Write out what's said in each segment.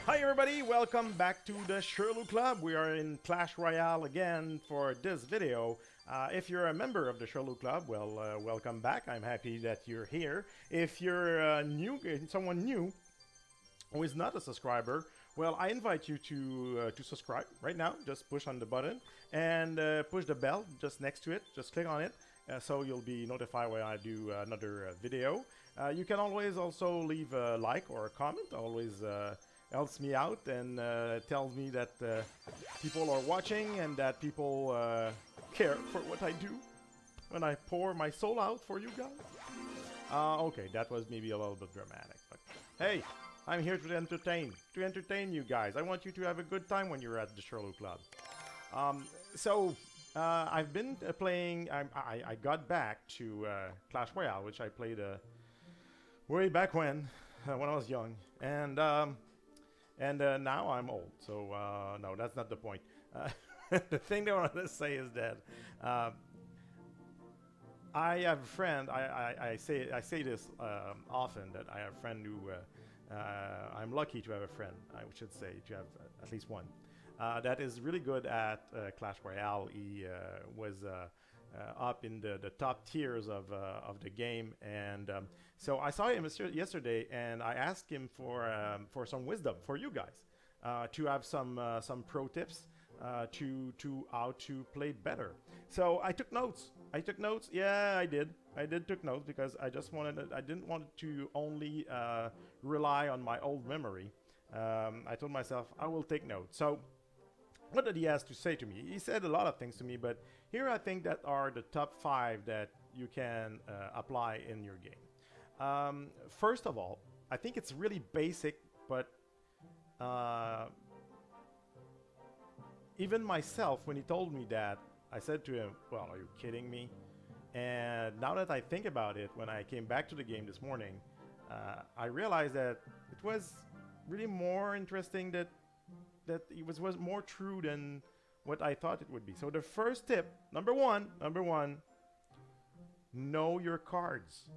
Hi everybody, welcome back to the Sherlock Club. We are in Clash Royale again for this video. If you're a member of the Sherlock Club, well, welcome back. I'm happy that you're here. If you're someone new who is not a subscriber, well, I invite you to subscribe right now. Just push on the button and push the bell just next to it. Just click on it. So you'll be notified when I do another video. You can always also leave a like or a comment. Always helps me out and tells me that people are watching and that people care for what I do when I pour my soul out for you guys. Okay, that was maybe a little bit dramatic, but hey, I'm here to entertain you guys. I want you to have a good time when you're at the Sherlock Club. I've been playing. I got back to Clash Royale, which I played way back when I was young, and now I'm old. So no, that's not the point. The thing that I want to say is that I have a friend. I say this often, that I have a friend who I'm lucky to have a friend. I should say to have at least one that is really good at Clash Royale. He was up in the top tiers of the game, and so I saw him yesterday, and I asked him for some wisdom for you guys, to have some pro tips to how to play better. So I took notes. Yeah, I did took notes because I didn't want to only rely on my old memory. I told myself I will take notes. So what did he have to say to me? He said a lot of things to me, but here I think that are the top 5 that you can apply in your game. First of all, I think it's really basic, but even myself, when he told me that, I said to him, well, are you kidding me? And now that I think about it, when I came back to the game this morning, I realized that it was really more interesting, that it was more true than what I thought it would be. So the first tip, number one, know your cards.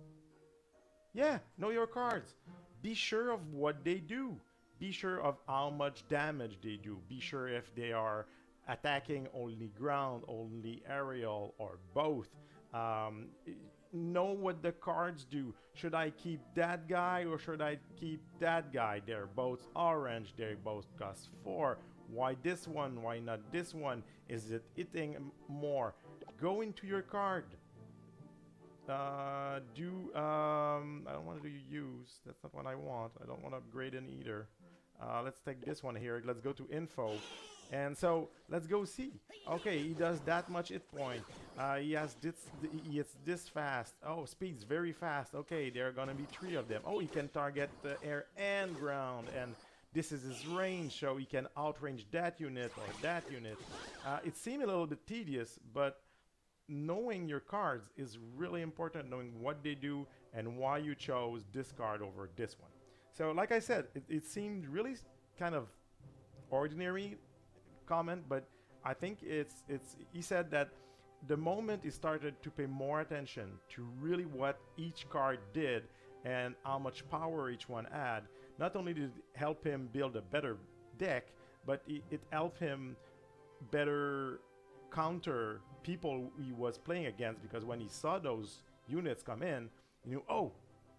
Yeah, know your cards. Be sure of what they do. Be sure of how much damage they do. Be sure if they are attacking only ground, only aerial, or both. Know what the cards do. Should I keep that guy or should I keep that guy? They're both orange. They both cost 4. Why this one? Why not this one? Is it hitting more? Go into your card. I don't want to do use. That's not what I want. I don't want to upgrade any either. Let's take this one here. Let's go to info. And so let's go see. Okay, he does that much hit point. He has this. He hits this fast. Oh, speed's very fast. Okay, there are gonna be 3 of them. Oh, he can target the air and ground, and this is his range, so he can outrange that unit or that unit. It seemed a little bit tedious, but knowing your cards is really important. Knowing what they do and why you chose this card over this one. So, like I said, it seemed really kind of ordinary comment, but I think he said that the moment he started to pay more attention to really what each card did and how much power each one had, not only did it help him build a better deck, but it helped him better counter people he was playing against, because when he saw those units come in, he knew, oh,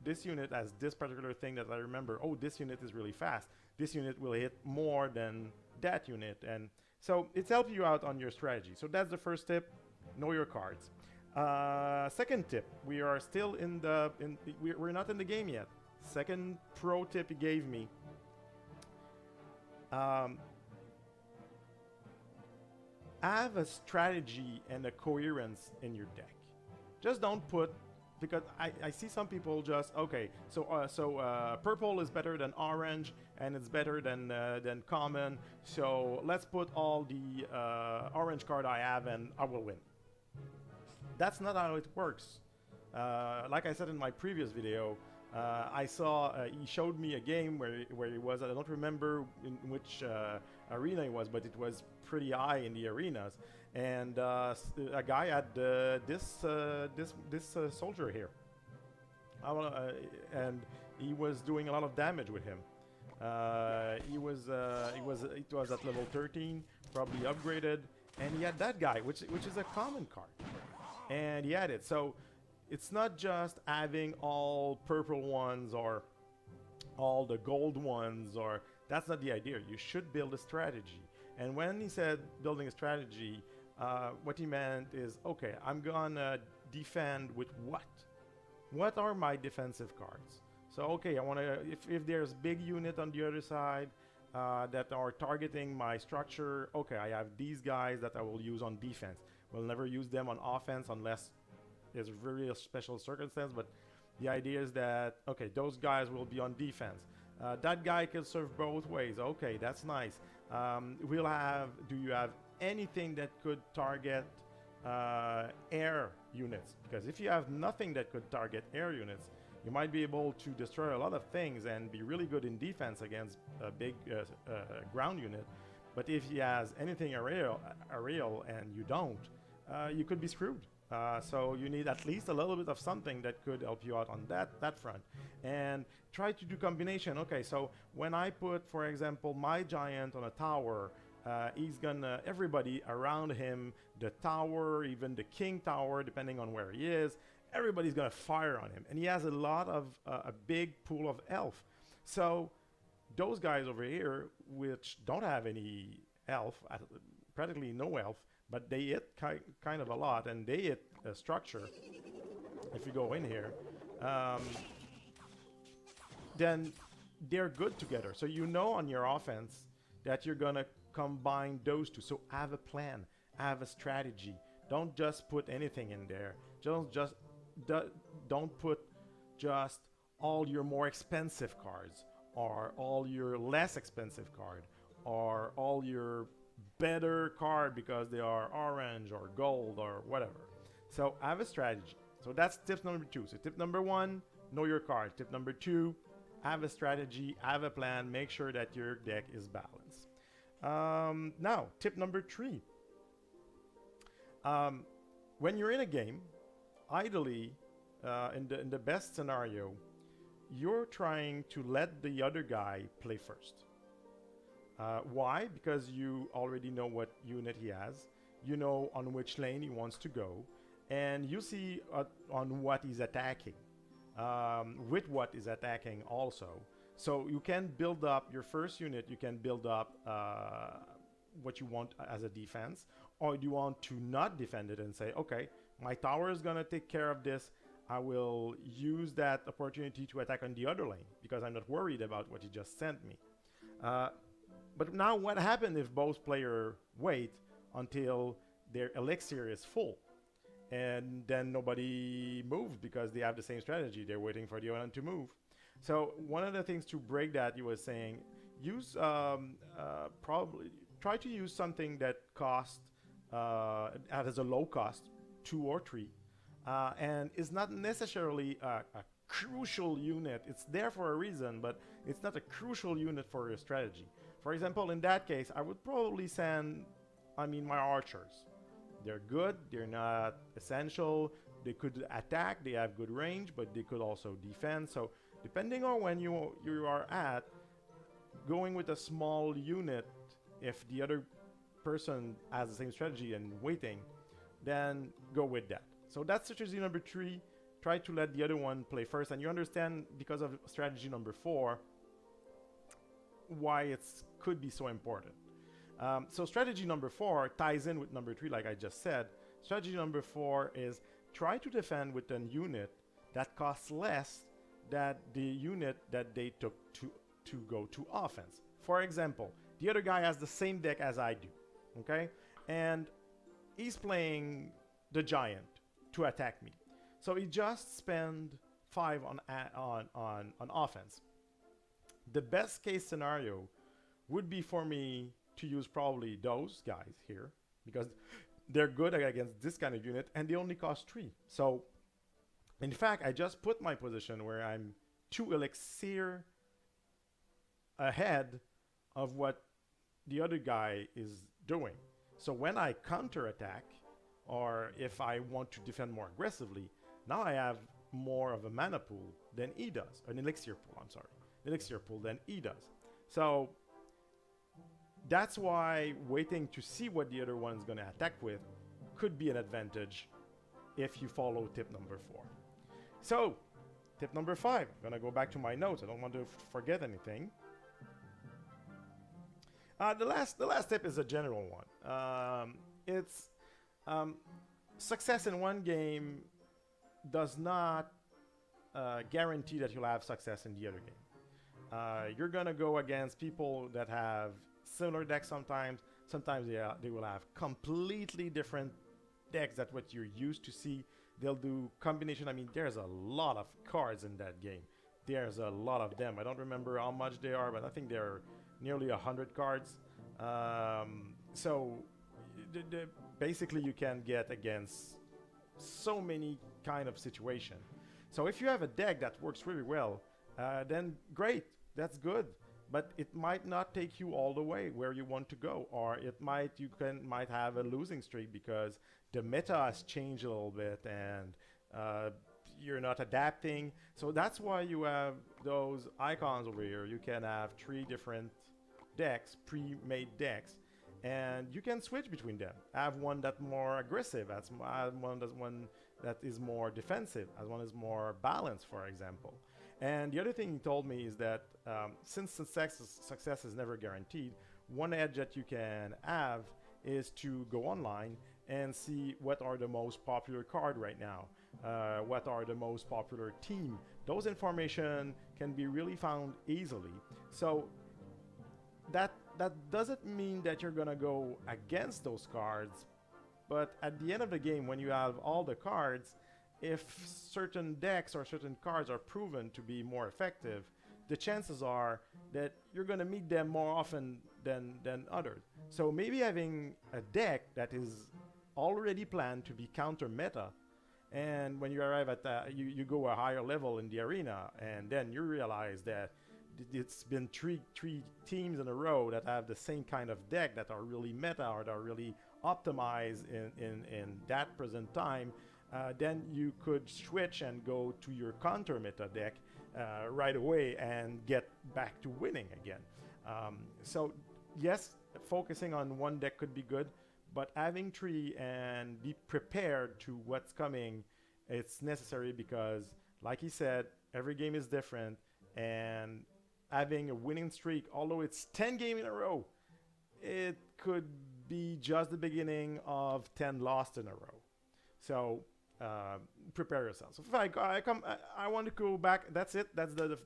this unit has this particular thing that I remember. Oh, this unit is really fast. This unit will hit more than that unit. And so it's helped you out on your strategy. So that's the first tip. Know your cards. Second tip. We are still we're not in the game yet. Second pro tip he gave me. Have a strategy and a coherence in your deck. Just don't put, because I see some people just, okay, so purple is better than orange and it's better than common, so let's put all the orange card I have and I will win. That's not how it works. Like I said in my previous video, I saw he showed me a game where he was, I don't remember in which arena he was, but it was pretty high in the arenas, and a guy had this soldier here, and he was doing a lot of damage with him. It was at level 13, probably upgraded, and he had that guy, which is a common card, and he had it. So it's not just having all purple ones or all the gold ones, or that's not the idea. You should build a strategy. And when he said building a strategy, what he meant is, okay, I'm gonna defend with what? What are my defensive cards? So okay, I want to, if there's big unit on the other side that are targeting my structure, okay, I have these guys that I will use on defense. We'll never use them on offense unless there's a very special circumstance, but the idea is that, okay, those guys will be on defense. That guy can serve both ways. Okay, that's nice. Do you have anything that could target air units? Because if you have nothing that could target air units, you might be able to destroy a lot of things and be really good in defense against a big ground unit. But if he has anything aerial and you don't, you could be screwed. So you need at least a little bit of something that could help you out on that front. And try to do combination. Okay, so when I put, for example, my giant on a tower, he's gonna, everybody around him, the tower, even the king tower, depending on where he is, everybody's gonna fire on him. And he has a lot of, a big pool of elf. So those guys over here, which don't have any elf, practically no elf, but they hit kind of a lot, and they hit a structure. If you go in here, then they're good together. So you know on your offense that you're gonna combine those two. So have a plan, have a strategy. Don't just put anything in there. Don't put just all your more expensive cards, or all your less expensive card, or all your better card because they are orange or gold or whatever. So have a strategy. So that's tip number 2. So tip number 1, know your card. Tip number 2, have a strategy, have a plan, make sure that your deck is balanced. Now, tip number 3. When you're in a game, ideally, in the best scenario, you're trying to let the other guy play first. Why? Because you already know what unit he has, you know on which lane he wants to go, and you see on what he's attacking, with what he's attacking also. So you can build up your first unit, you can build up what you want as a defense, or you want to not defend it and say, okay, my tower is gonna take care of this, I will use that opportunity to attack on the other lane because I'm not worried about what he just sent me. But now what happens if both players wait until their elixir is full? And then nobody moves because they have the same strategy. They're waiting for the other one to move. So one of the things to break that, he was saying, use probably try to use something that costs has a low cost, 2 or 3, and is not necessarily a crucial unit. It's there for a reason, but it's not a crucial unit for your strategy. For example, in that case, I would probably send, my archers. They're good, they're not essential, they could attack, they have good range, but they could also defend. So depending on when you are at, going with a small unit, if the other person has the same strategy and waiting, then go with that. So that's strategy number 3. Try to let the other one play first, and you understand because of strategy number 4 why it could be so important. So strategy number 4 ties in with number 3, like I just said. Strategy number 4 is try to defend with a unit that costs less than the unit that they took to go to offense. For example, the other guy has the same deck as I do, okay? And he's playing the giant to attack me. So he just spent 5 on offense. The best case scenario would be for me to use probably those guys here because they're good against this kind of unit and they only cost 3. So in fact, I just put my position where I'm 2 elixir ahead of what the other guy is doing. So when I counterattack, or if I want to defend more aggressively, now I have more of a mana pool than he does, an elixir pool, I'm sorry, elixir pool than he does. So that's why waiting to see what the other one is going to attack with could be an advantage if you follow tip number 4. So, tip number 5. I'm going to go back to my notes. I don't want to forget anything. The last tip is a general one. It's success in one game does not guarantee that you'll have success in the other game. You're gonna go against people that have similar decks sometimes. Sometimes they will have completely different decks that what you're used to see. They'll do combination. I mean, there's a lot of cards in that game. There's a lot of them. I don't remember how much they are, but I think they're nearly 100 cards. So basically you can get against so many kind of situation. So if you have a deck that works really well, then great, that's good. But it might not take you all the way where you want to go, or you might have a losing streak because the meta has changed a little bit and you're not adapting. So that's why you have those icons over here. You can have 3 different decks, pre-made decks, and you can switch between them. Have one that's more aggressive, have one that is more defensive, as one is more balanced, for example. And the other thing he told me is that since success is never guaranteed, one edge that you can have is to go online and see what are the most popular card right now, what are the most popular team. Those information can be really found easily. So that doesn't mean that you're gonna go against those cards, but at the end of the game, when you have all the cards, if certain decks or certain cards are proven to be more effective, the chances are that you're gonna meet them more often than others. So maybe having a deck that is already planned to be counter meta, and when you arrive at you go a higher level in the arena, and then you realize that it's been three teams in a row that have the same kind of deck that are really meta or that are really optimized in that present time, then you could switch and go to your counter meta deck right away and get back to winning again. So yes, focusing on one deck could be good, but having 3 and be prepared to what's coming, it's necessary because, like he said, every game is different, and having a winning streak, although it's 10 games in a row, it could be just the beginning of 10 lost in a row. So prepare yourself. So if I want to go back. That's it. That's the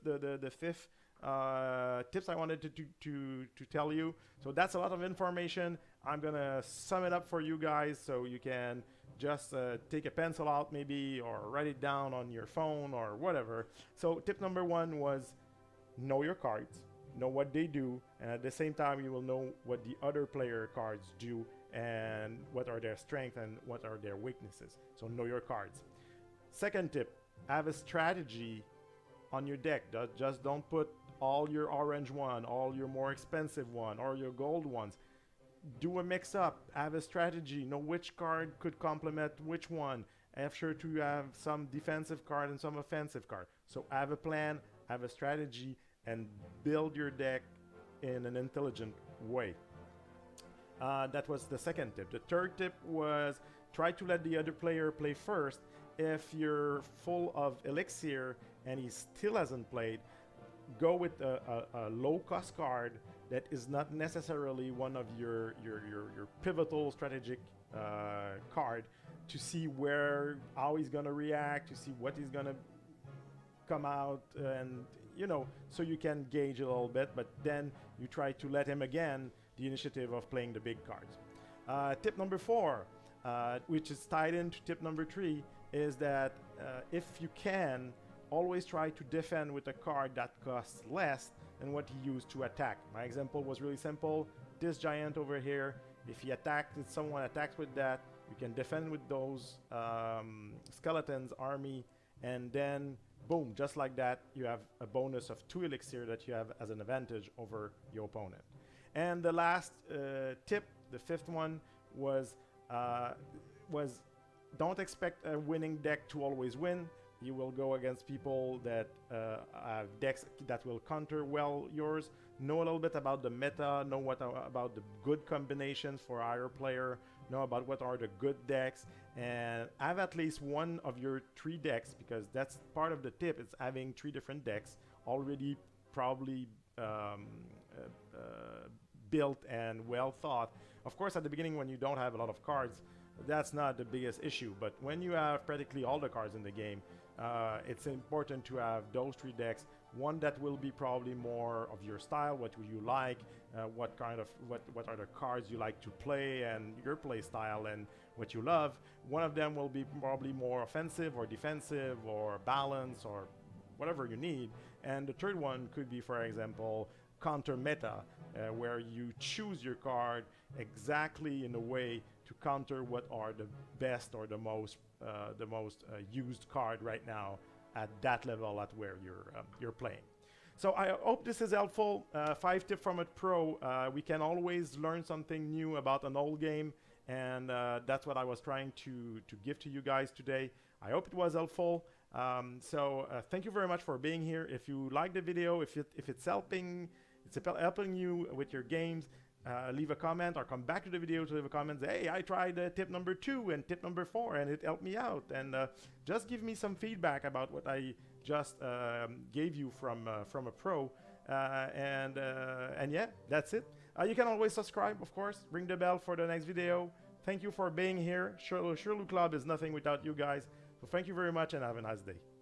5th tips I wanted to tell you. So that's a lot of information. I'm gonna sum it up for you guys so you can just take a pencil out maybe, or write it down on your phone or whatever. So tip number 1 was know your cards, know what they do, and at the same time you will know what the other player cards do and what are their strengths and what are their weaknesses. So know your cards. Second tip, have a strategy on your deck. Just don't put all your orange one, all your more expensive one, or your gold ones. Do a mix up, have a strategy, know which card could complement which one. Have sure to have some defensive card and some offensive card. So have a plan, have a strategy, and build your deck in an intelligent way. That was the second tip. The third tip was try to let the other player play first. If you're full of elixir and he still hasn't played, go with a low cost card that is not necessarily one of your pivotal strategic card, to see how he's gonna react, to see what he's gonna come out, and so you can gauge a little bit, but then you try to let him again the initiative of playing the big cards. Tip number 4, which is tied into tip number 3, is that if you can, always try to defend with a card that costs less than what he used to attack. My example was really simple. This giant over here, if someone attacks with that, you can defend with those skeletons army, and then boom, just like that, you have a bonus of 2 elixir that you have as an advantage over your opponent. And the last tip, the 5th one, was don't expect a winning deck to always win. You will go against people that have decks that will counter well yours. Know a little bit about the meta, know what about the good combinations for higher player, know about what are the good decks, and have at least one of your 3 decks, because that's part of the tip. It's having 3 different decks already probably built and well thought. Of course, at the beginning when you don't have a lot of cards, that's not the biggest issue, but when you have practically all the cards in the game, it's important to have those 3 decks. One that will be probably more of your style, what you like, what are the cards you like to play and your play style and what you love. One of them will be probably more offensive or defensive or balance or whatever you need. And the third one could be, for example, counter meta, where you choose your card exactly in a way to counter what are the best or the most used card right now at that level at where you're playing. So I hope this is helpful. 5 tips from a pro. We can always learn something new about an old game, and that's what I was trying to give to you guys today. I hope it was helpful. Thank you very much for being here. If you like the video, if it's helping you with your games, leave a comment or come back to the video to leave a comment. Say, hey, I tried tip number 2 and tip number 4 and it helped me out. And just give me some feedback about what I just gave you from a pro. And yeah, that's it. You can always subscribe, of course. Ring the bell for the next video. Thank you for being here. Sherlock Club is nothing without you guys. So thank you very much and have a nice day.